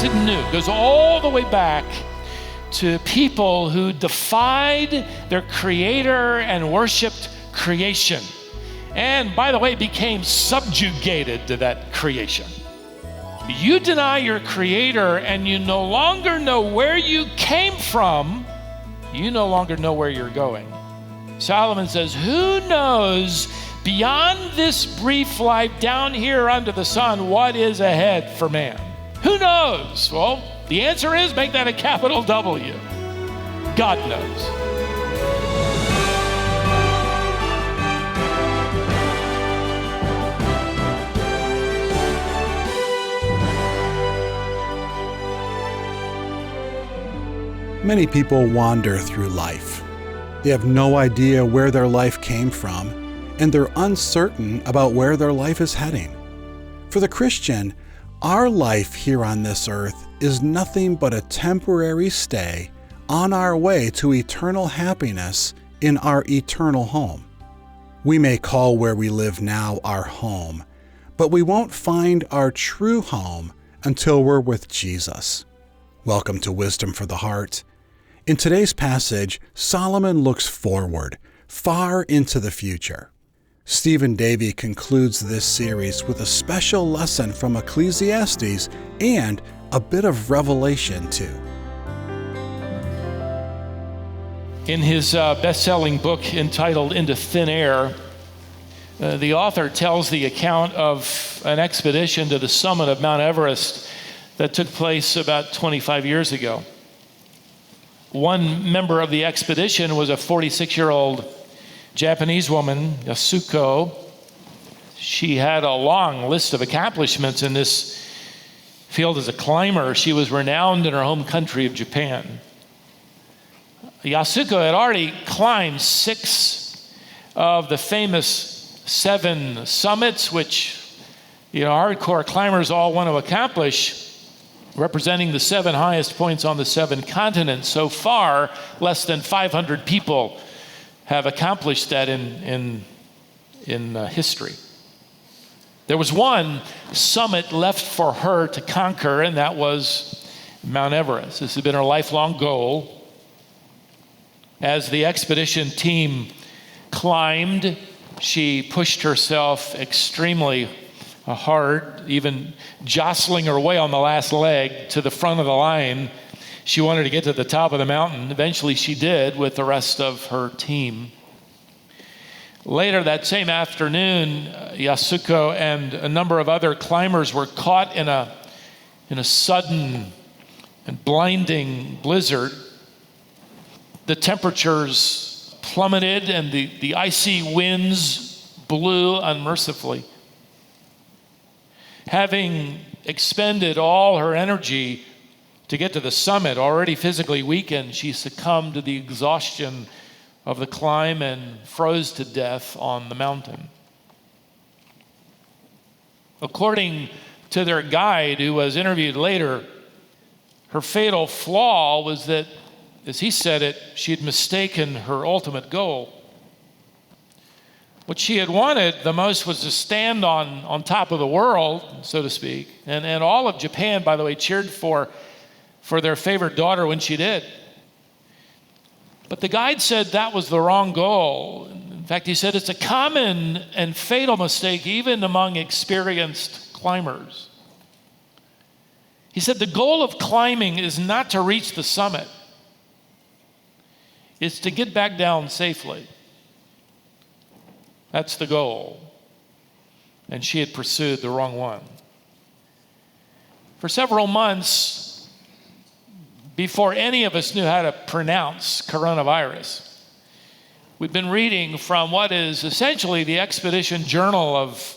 isn't new. It goes all the way back to people who defied their creator and worshiped creation. And by the way, became subjugated to that creation. You deny your creator and you no longer know where you came from, you no longer know where you're going. Solomon says, who knows beyond this brief life down here under the sun what is ahead for man? Who knows? Well, the answer is make that a capital W. God knows. Many people wander through life. They have no idea where their life came from, and they're uncertain about where their life is heading. For the Christian, our life here on this earth is nothing but a temporary stay on our way to eternal happiness in our eternal home. We may call where we live now our home, but we won't find our true home until we're with Jesus. Welcome to Wisdom for the Heart. In today's passage, Solomon looks forward, far into the future. Stephen Davey concludes this series with a special lesson from Ecclesiastes and a bit of Revelation too. In his best-selling book entitled Into Thin Air, the author tells the account of an expedition to the summit of Mount Everest that took place about 25 years ago. One member of the expedition was a 46-year-old Japanese woman, Yasuko. She had a long list of accomplishments in this field as a climber. She was renowned in her home country of Japan. Yasuko had already climbed 6 of the famous 7 summits, which hardcore climbers all want to accomplish, representing the 7 highest points on the 7 continents. So far, less than 500 people have accomplished that in history. There was one summit left for her to conquer, and that was Mount Everest. This had been her lifelong goal. As the expedition team climbed, she pushed herself extremely hard, even jostling her way on the last leg to the front of the line. She wanted to get to the top of the mountain. Eventually she did with the rest of her team. Later that same afternoon, Yasuko and a number of other climbers were caught in a sudden and blinding blizzard. The temperatures plummeted and the icy winds blew unmercifully. Having expended all her energy to get to the summit, already physically weakened, she succumbed to the exhaustion of the climb and froze to death on the mountain. According to their guide, who was interviewed later, her fatal flaw was that, as he said it, she had mistaken her ultimate goal. What she had wanted the most was to stand on top of the world, so to speak. And all of Japan, by the way, cheered for their favorite daughter when she did. But the guide said that was the wrong goal. In fact, he said it's a common and fatal mistake even among experienced climbers. He said the goal of climbing is not to reach the summit. It's to get back down safely. That's the goal. And she had pursued the wrong one. For several months, before any of us knew how to pronounce coronavirus, we've been reading from what is essentially the expedition journal of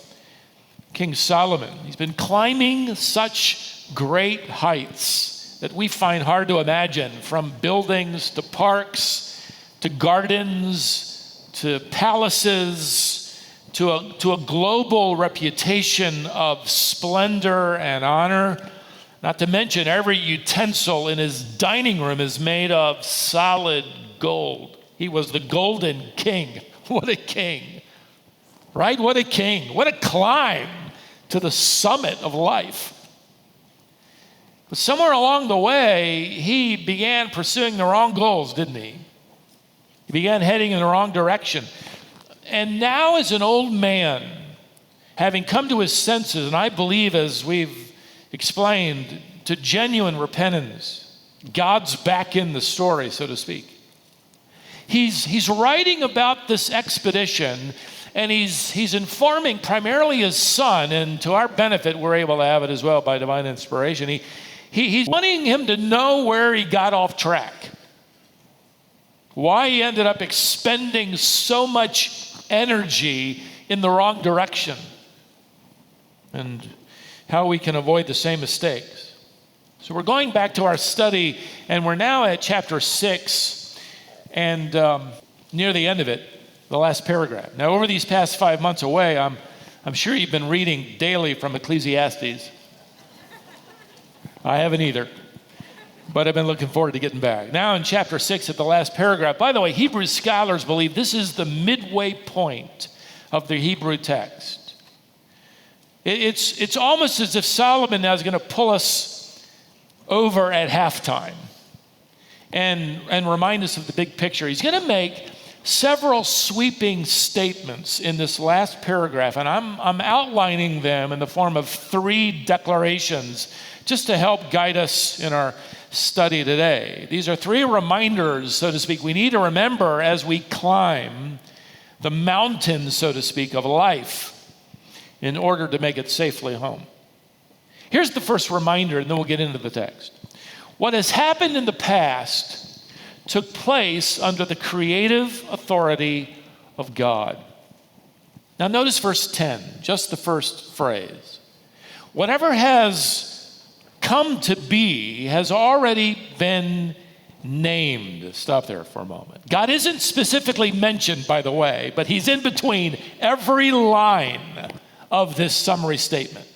King Solomon. He's been climbing such great heights that we find hard to imagine, from buildings to parks to gardens to palaces, to a global reputation of splendor and honor. Not to mention every utensil in his dining room is made of solid gold. He was the golden king. What a king, right? What a king. What a climb to the summit of life. It But somewhere along the way, he began pursuing the wrong goals, didn't he? He began heading in the wrong direction. And now as an old man, having come to his senses, and I believe, as we've explained, to genuine repentance, God's back in the story, so to speak. He's writing about this expedition, and he's informing primarily his son, and to our benefit, we're able to have it as well by divine inspiration. He's wanting him to know where he got off track, why he ended up expending so much energy in the wrong direction, and how we can avoid the same mistakes. So we're going back to our study, and we're now at chapter 6, and near the end of it, the last paragraph. Now, over these past 5 months away, I'm sure you've been reading daily from Ecclesiastes. I haven't either, but I've been looking forward to getting back. Now in chapter 6 at the last paragraph, by the way, Hebrew scholars believe this is the midway point of the Hebrew text. It's almost as if Solomon now is going to pull us over at halftime and remind us of the big picture. He's going to make several sweeping statements in this last paragraph, and I'm outlining them in the form of 3 declarations just to help guide us in our study today. These are 3 reminders, so to speak, we need to remember as we climb the mountain, so to speak, of life in order to make it safely home. Here's the first reminder, and then we'll get into the text. What has happened in the past took place under the creative authority of God. Now notice verse 10, just the first phrase. Whatever has come to be has already been named. Stop there for a moment. God isn't specifically mentioned, by the way, but he's in between every line of this summary statement.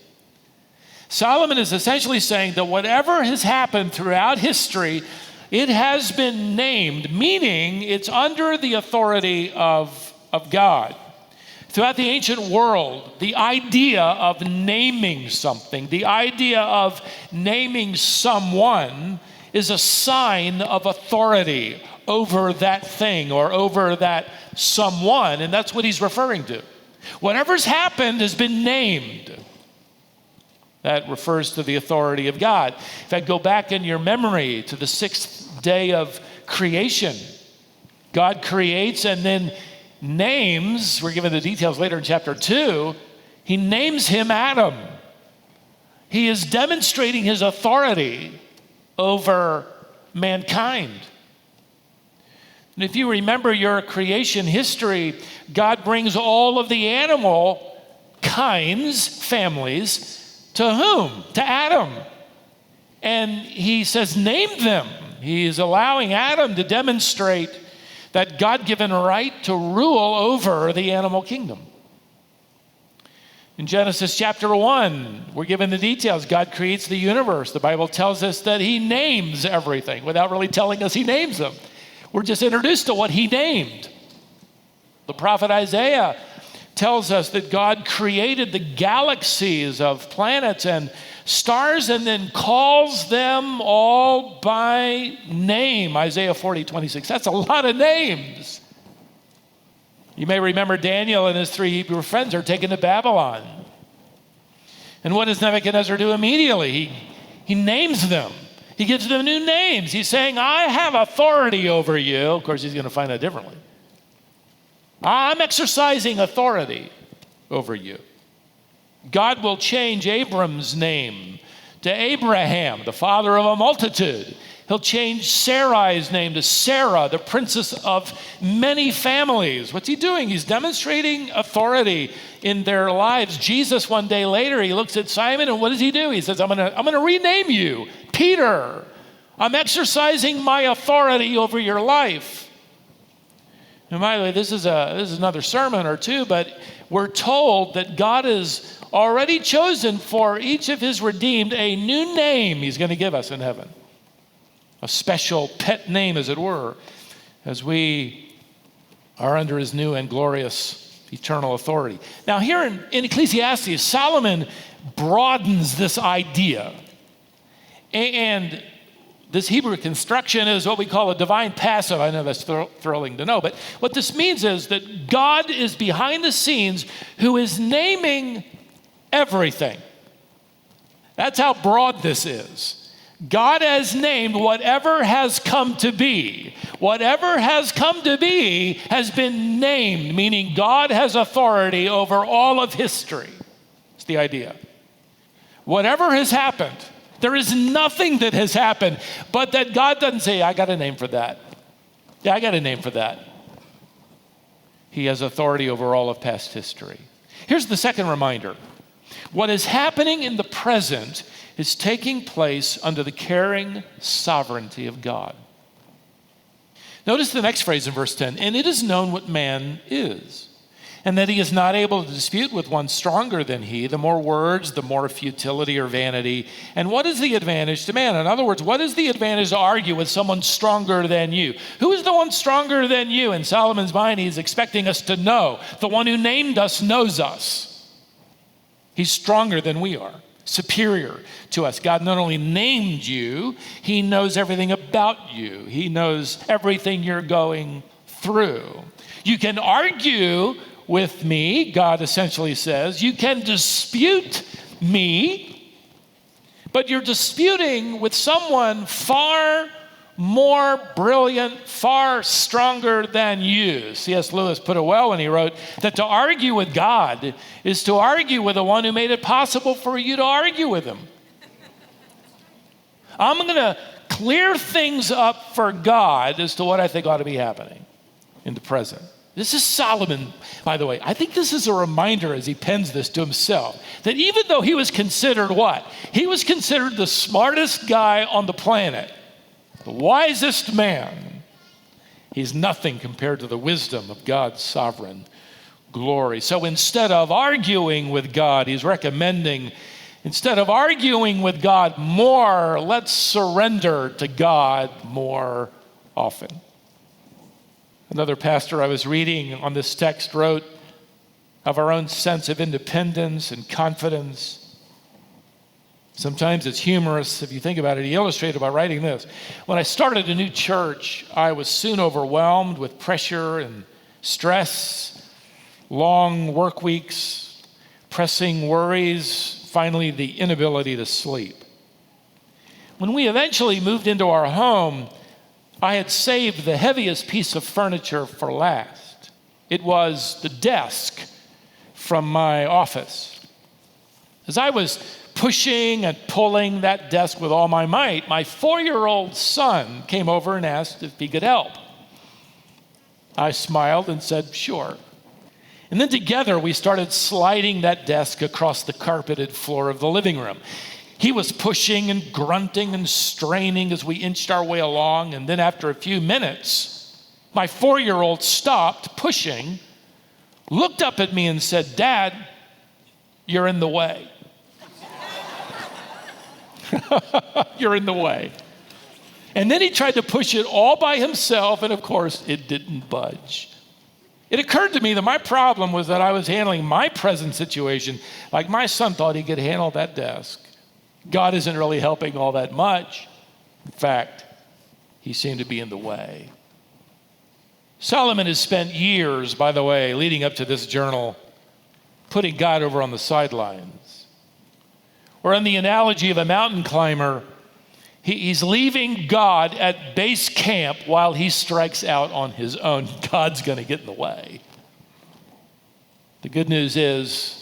Solomon is essentially saying that whatever has happened throughout history, it has been named, meaning it's under the authority of God. Throughout the ancient world, the idea of naming something, the idea of naming someone is a sign of authority over that thing or over that someone, and that's what he's referring to. Whatever's happened has been named. That refers to the authority of God. In fact, go back in your memory to the 6th day of creation. God creates and then names, we're given the details later in chapter 2, he names him Adam. He is demonstrating his authority over mankind. And if you remember your creation history, God brings all of the animal kinds, families, to whom? To Adam. And he says, name them. He is allowing Adam to demonstrate that God-given right to rule over the animal kingdom. In Genesis chapter 1, we're given the details. God creates the universe. The Bible tells us that he names everything without really telling us he names them. We're just introduced to what he named. The prophet Isaiah tells us that God created the galaxies of planets and stars and then calls them all by name. Isaiah 40:26. That's a lot of names. You may remember Daniel and his 3 Hebrew friends are taken to Babylon. And what does Nebuchadnezzar do immediately? He names them. He gives them new names. He's saying, I have authority over you. Of course, he's going to find that differently. I'm exercising authority over you. God will change Abram's name to Abraham, the father of a multitude. He'll change Sarai's name to Sarah, the princess of many families. What's he doing? He's demonstrating authority in their lives. Jesus, one day later, he looks at Simon, and what does he do? He says, I'm gonna rename you Peter. I'm exercising my authority over your life. And by the way, this is another sermon or two, but we're told that God has already chosen for each of his redeemed a new name he's going to give us in heaven. A special pet name, as it were, as we are under his new and glorious eternal authority. Now here in Ecclesiastes, Solomon broadens this idea. And this Hebrew construction is what we call a divine passive. I know that's thrilling to know, but what this means is that God is behind the scenes who is naming everything. That's how broad this is. God has named whatever has come to be. Whatever has come to be has been named, meaning God has authority over all of history. That's the idea. Whatever has happened, there is nothing that has happened, but that God doesn't say, I got a name for that. Yeah, I got a name for that. He has authority over all of past history. Here's the second reminder. What is happening in the present is taking place under the caring sovereignty of God. Notice the next phrase in verse 10, and it is known what man is, and that he is not able to dispute with one stronger than he. The more words, the more futility or vanity. And what is the advantage to man? In other words, what is the advantage to argue with someone stronger than you? Who is the one stronger than you? In Solomon's mind, he's expecting us to know. The one who named us knows us. He's stronger than we are, superior to us. God not only named you, he knows everything about you. He knows everything you're going through. You can argue with me, God essentially says. You can dispute me, but you're disputing with someone far more brilliant, far stronger than you. C.S. Lewis put it well when he wrote that to argue with God is to argue with the one who made it possible for you to argue with him. I'm going to clear things up for God as to what I think ought to be happening in the present. This is Solomon, by the way. I think this is a reminder as he pens this to himself, that even though he was considered what? He was considered the smartest guy on the planet, the wisest man. He's nothing compared to the wisdom of God's sovereign glory. So instead of arguing with God, he's recommending, instead of arguing with God more, let's surrender to God more often. Another pastor I was reading on this text wrote of our own sense of independence and confidence. Sometimes it's humorous if you think about it. He illustrated by writing this. When I started a new church, I was soon overwhelmed with pressure and stress, long work weeks, pressing worries, finally the inability to sleep. When we eventually moved into our home, I had saved the heaviest piece of furniture for last. It was the desk from my office. As I was pushing and pulling that desk with all my might, my 4-year-old son came over and asked if he could help. I smiled and said, sure. And then together we started sliding that desk across the carpeted floor of the living room. He was pushing and grunting and straining as we inched our way along. And then after a few minutes, my 4-year-old stopped pushing, looked up at me and said, Dad, you're in the way. You're in the way. And then he tried to push it all by himself, and of course, it didn't budge. It occurred to me that my problem was that I was handling my present situation like my son thought he could handle that desk. God isn't really helping all that much. In fact, he seemed to be in the way. Solomon has spent years, by the way, leading up to this journal, putting God over on the sidelines. Or in the analogy of a mountain climber, he's leaving God at base camp while he strikes out on his own. God's going to get in the way. The good news is,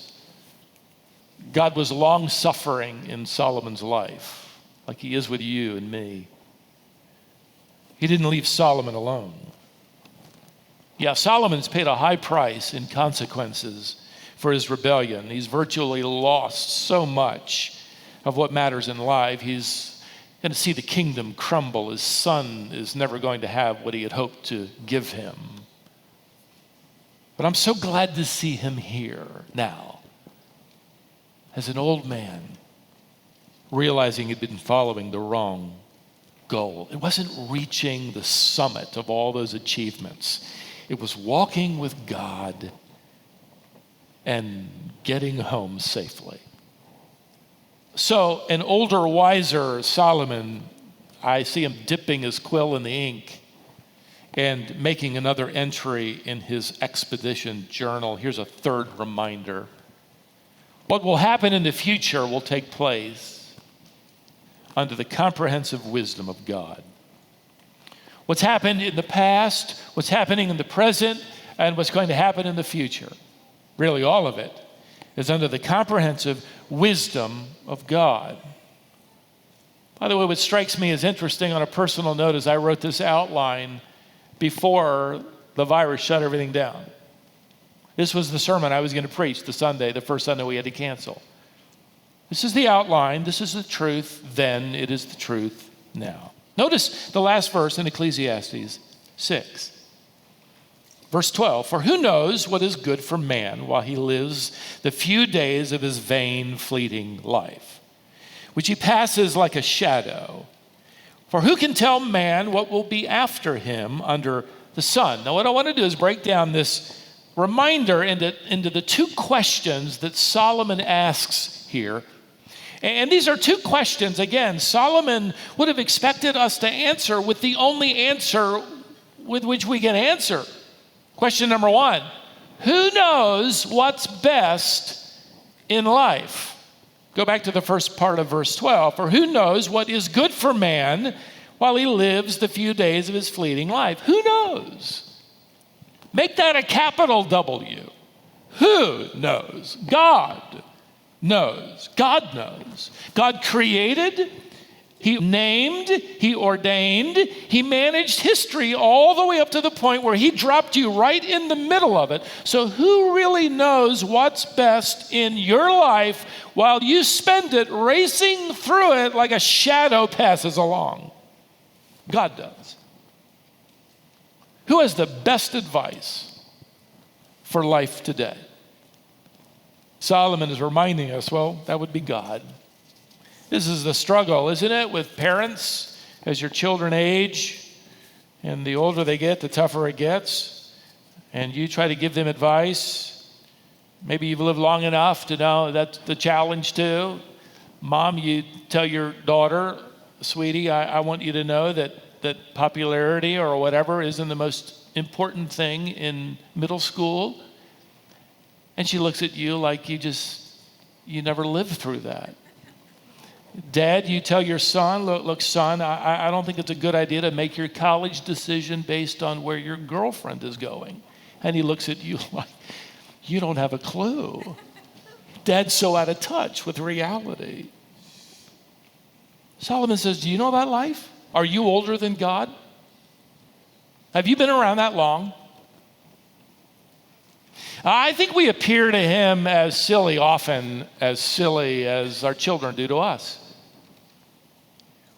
God was long-suffering in Solomon's life, like he is with you and me. He didn't leave Solomon alone. Yeah, Solomon's paid a high price in consequences for his rebellion. He's virtually lost so much of what matters in life. He's going to see the kingdom crumble. His son is never going to have what he had hoped to give him. But I'm so glad to see him here now, as an old man, realizing he'd been following the wrong goal. It wasn't reaching the summit of all those achievements. It was walking with God and getting home safely. So an older, wiser Solomon, I see him dipping his quill in the ink and making another entry in his expedition journal. Here's a third reminder. What will happen in the future will take place under the comprehensive wisdom of God. What's happened in the past, what's happening in the present, and what's going to happen in the future, really all of it, is under the comprehensive wisdom of God. By the way, what strikes me as interesting on a personal note is I wrote this outline before the virus shut everything down. This was the sermon I was going to preach the first Sunday we had to cancel. This is the outline. This is the truth then. It is the truth now. Notice the last verse in Ecclesiastes 6. Verse 12, for who knows what is good for man while he lives the few days of his vain, fleeting life, which he passes like a shadow? For who can tell man what will be after him under the sun? Now, what I want to do is break down this reminder into the two questions that Solomon asks here. And these are two questions, again, Solomon would have expected us to answer with the only answer with which we can answer. Question number one, who knows what's best in life? Go back to the first part of verse 12. For who knows what is good for man while he lives the few days of his fleeting life? Who knows? Make that a capital W. Who knows? God knows. God knows. God created, he named, he ordained, he managed history all the way up to the point where he dropped you right in the middle of it. So who really knows what's best in your life while you spend it racing through it like a shadow passes along? God does. Who has the best advice for life today? Solomon is reminding us, well, that would be God. This is the struggle, isn't it, with parents as your children age, and the older they get, the tougher it gets, and you try to give them advice. Maybe you've lived long enough to know that's the challenge too. Mom, you tell your daughter, sweetie, I want you to know that popularity or whatever isn't the most important thing in middle school. And she looks at you like you never lived through that. Dad, you tell your son, look, son, I don't think it's a good idea to make your college decision based on where your girlfriend is going. And he looks at you like, you don't have a clue. Dad's so out of touch with reality. Solomon says, do you know about life? Are you older than God? Have you been around that long? I think we appear to him as silly, often as silly as our children do to us.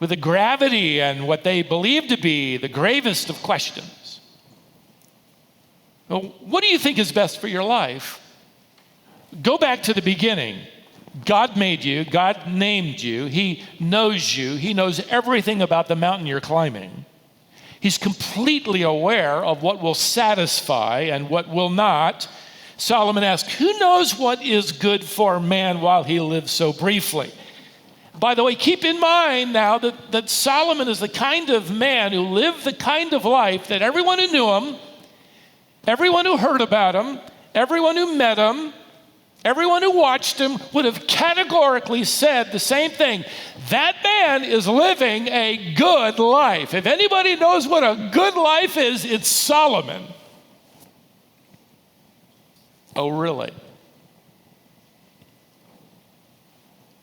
With the gravity and what they believe to be the gravest of questions. Well, what do you think is best for your life? Go back to the beginning. God made you. God named you. He knows you. He knows everything about the mountain you're climbing. He's completely aware of what will satisfy and what will not. Solomon asks, who knows what is good for man while he lives so briefly? By the way, keep in mind now that Solomon is the kind of man who lived the kind of life that everyone who knew him, everyone who heard about him, everyone who met him, everyone who watched him would have categorically said the same thing. That man is living a good life. If anybody knows what a good life is, it's Solomon. Oh, really?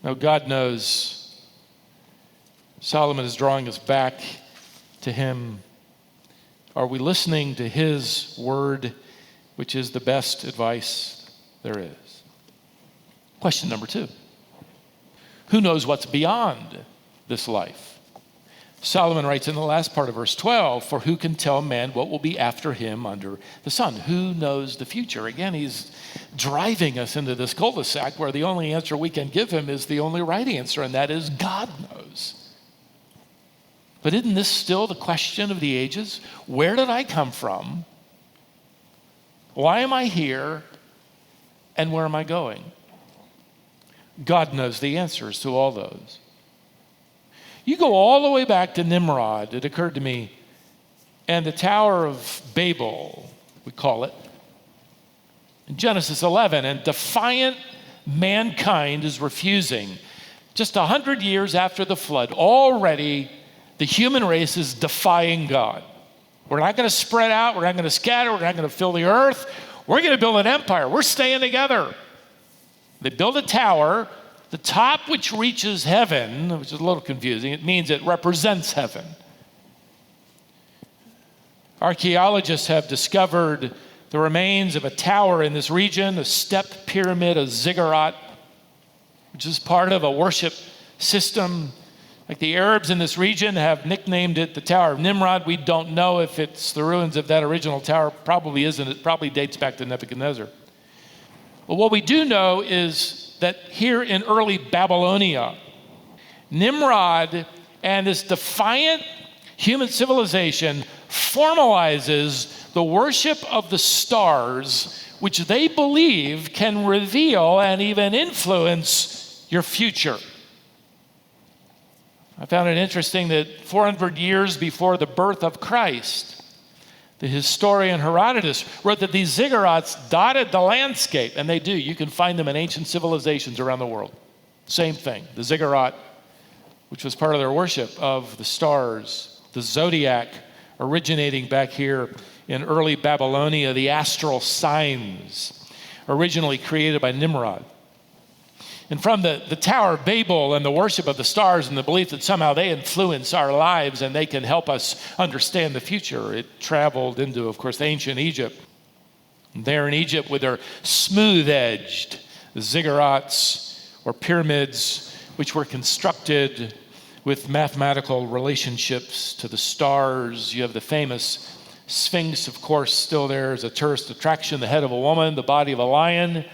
No, God knows. Solomon is drawing us back to him. Are we listening to his word, which is the best advice there is? Question number 2. Who knows what's beyond this life? Solomon writes in the last part of verse 12, for who can tell man what will be after him under the sun? Who knows the future? Again, he's driving us into this cul-de-sac where the only answer we can give him is the only right answer, and that is God knows. But isn't this still the question of the ages? Where did I come from? Why am I here? And where am I going? God knows the answers to all those. You go all the way back to Nimrod, it occurred to me, and the Tower of Babel, we call it, in Genesis 11, and defiant mankind is refusing. Just 100 years after the flood, already the human race is defying God. We're not going to spread out, we're not going to scatter, we're not going to fill the earth, we're going to build an empire, we're staying together. They build a tower, the top which reaches heaven, which is a little confusing, it means it represents heaven. Archaeologists have discovered the remains of a tower in this region, a step pyramid, a ziggurat, which is part of a worship system. Like the Arabs in this region have nicknamed it the Tower of Nimrod. We don't know if it's the ruins of that original tower. Probably isn't. It probably dates back to Nebuchadnezzar. But what we do know is that here in early Babylonia, Nimrod and this defiant human civilization formalizes the worship of the stars, which they believe can reveal and even influence your future. I found it interesting that 400 years before the birth of Christ, the historian Herodotus wrote that these ziggurats dotted the landscape, and they do. You can find them in ancient civilizations around the world. Same thing, the ziggurat, which was part of their worship of the stars, the zodiac, originating back here in early Babylonia, the astral signs, originally created by Nimrod. And from the Tower of Babel and the worship of the stars and the belief that somehow they influence our lives and they can help us understand the future, it traveled into, of course, ancient Egypt. And there in Egypt with their smooth-edged ziggurats or pyramids, which were constructed with mathematical relationships to the stars. You have the famous Sphinx, of course, still there as a tourist attraction, the head of a woman, the body of a lion.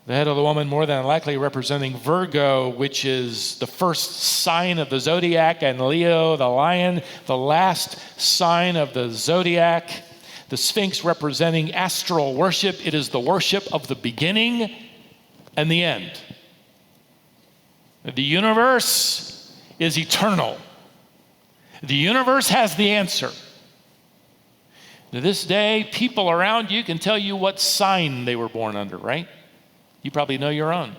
The head of the woman more than likely representing Virgo, which is the first sign of the zodiac, and Leo, the lion, the last sign of the zodiac. The Sphinx representing astral worship. It is the worship of the beginning and the end. The universe is eternal. The universe has the answer. To this day, people around you can tell you what sign they were born under, right? You probably know your own.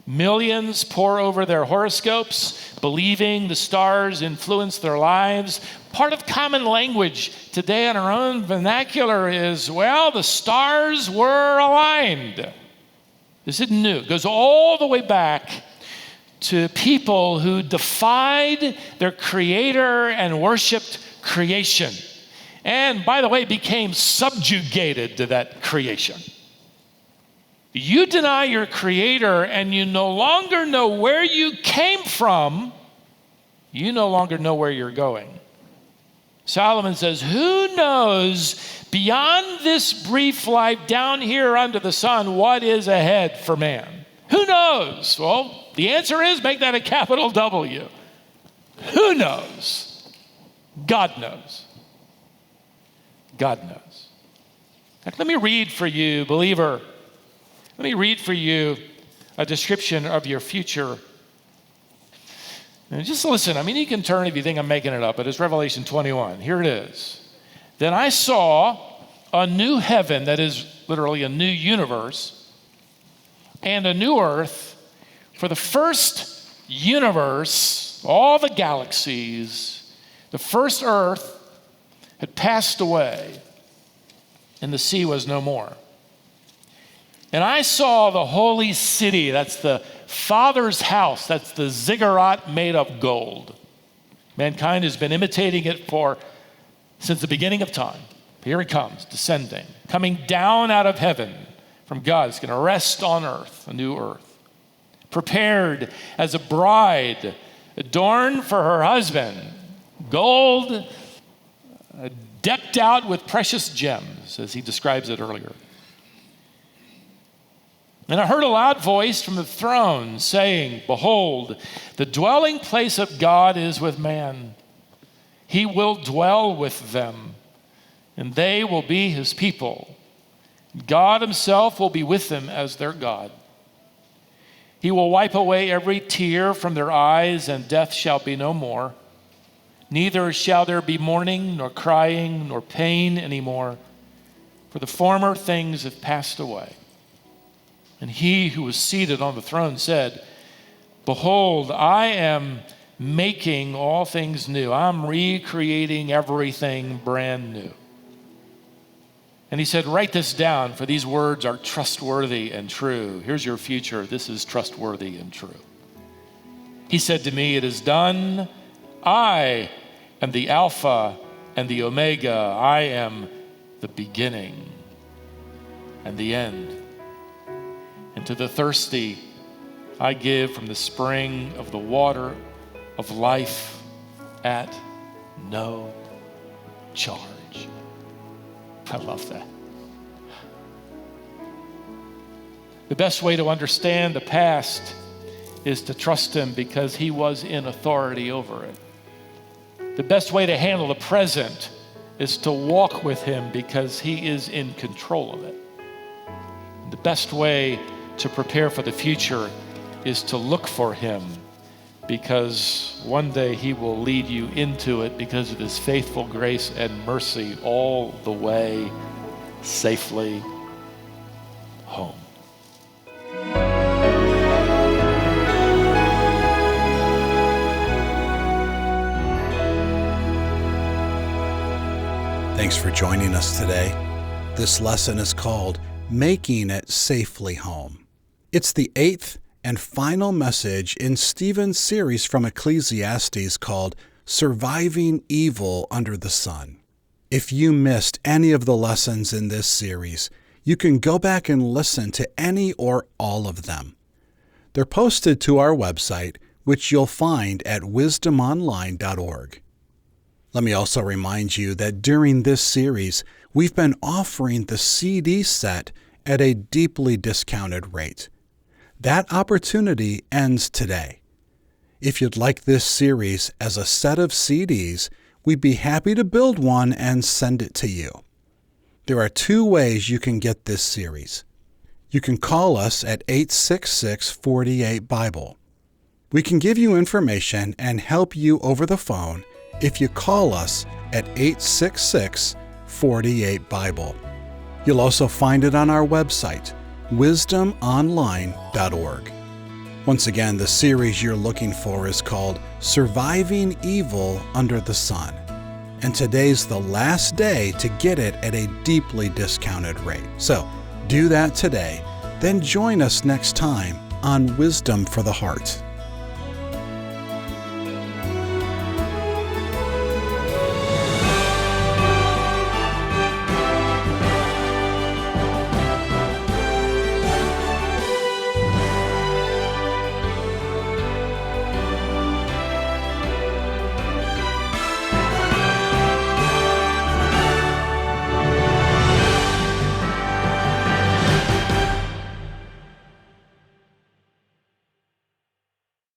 Millions pore over their horoscopes, believing the stars influence their lives. Part of common language today in our own vernacular is, well, the stars were aligned. This isn't new. It goes all the way back to people who defied their creator and worshiped creation. And, by the way, became subjugated to that creation. You deny your creator and you no longer know where you came from, you no longer know where you're going. Solomon says, who knows beyond this brief life down here under the sun what is ahead for man? Who knows? Well, the answer is make that a capital W. Who knows? God knows. God knows. Let me read for you, believer. Let me read for you a description of your future. And just listen. I mean, you can turn if you think I'm making it up, but it's Revelation 21. Here it is. Then I saw a new heaven, that is literally a new universe, and a new earth. For the first universe, all the galaxies, the first earth had passed away, and the sea was no more. And I saw the holy city, that's the Father's house, that's the ziggurat made of gold. Mankind has been imitating it since the beginning of time. Here it comes, descending, coming down out of heaven from God. It's going to rest on earth, a new earth. Prepared as a bride, adorned for her husband, gold, decked out with precious gems, as he describes it earlier. And I heard a loud voice from the throne saying, behold, the dwelling place of God is with man. He will dwell with them, and they will be his people. God himself will be with them as their God. He will wipe away every tear from their eyes, and death shall be no more. Neither shall there be mourning, nor crying, nor pain anymore, for the former things have passed away. And he who was seated on the throne said, Behold, I am making all things new. I'm recreating everything brand new. And he said, Write this down, for these words are trustworthy and true. Here's your future. This is trustworthy and true. He said to me, It is done. I am the Alpha and the Omega. I am the beginning and the end. And to the thirsty, I give from the spring of the water of life at no charge. I love that. The best way to understand the past is to trust him because he was in authority over it. The best way to handle the present is to walk with him because he is in control of it. The best way to prepare for the future is to look for him because one day he will lead you into it because of his faithful grace and mercy all the way safely home. Thanks for joining us today. This lesson is called Making It Safely Home. It's the 8th and final message in Stephen's series from Ecclesiastes called Surviving Evil Under the Sun. If you missed any of the lessons in this series, you can go back and listen to any or all of them. They're posted to our website, which you'll find at wisdomonline.org. Let me also remind you that during this series, we've been offering the CD set at a deeply discounted rate. That opportunity ends today. If you'd like this series as a set of CDs, we'd be happy to build one and send it to you. There are 2 ways you can get this series. You can call us at 866-48-BIBLE. We can give you information and help you over the phone if you call us at 866-48-BIBLE. You'll also find it on our website, wisdomonline.org. Once again, the series you're looking for is called Surviving Evil Under the Sun, and today's the last day to get it at a deeply discounted rate. So do that today, then join us next time on Wisdom for the Heart.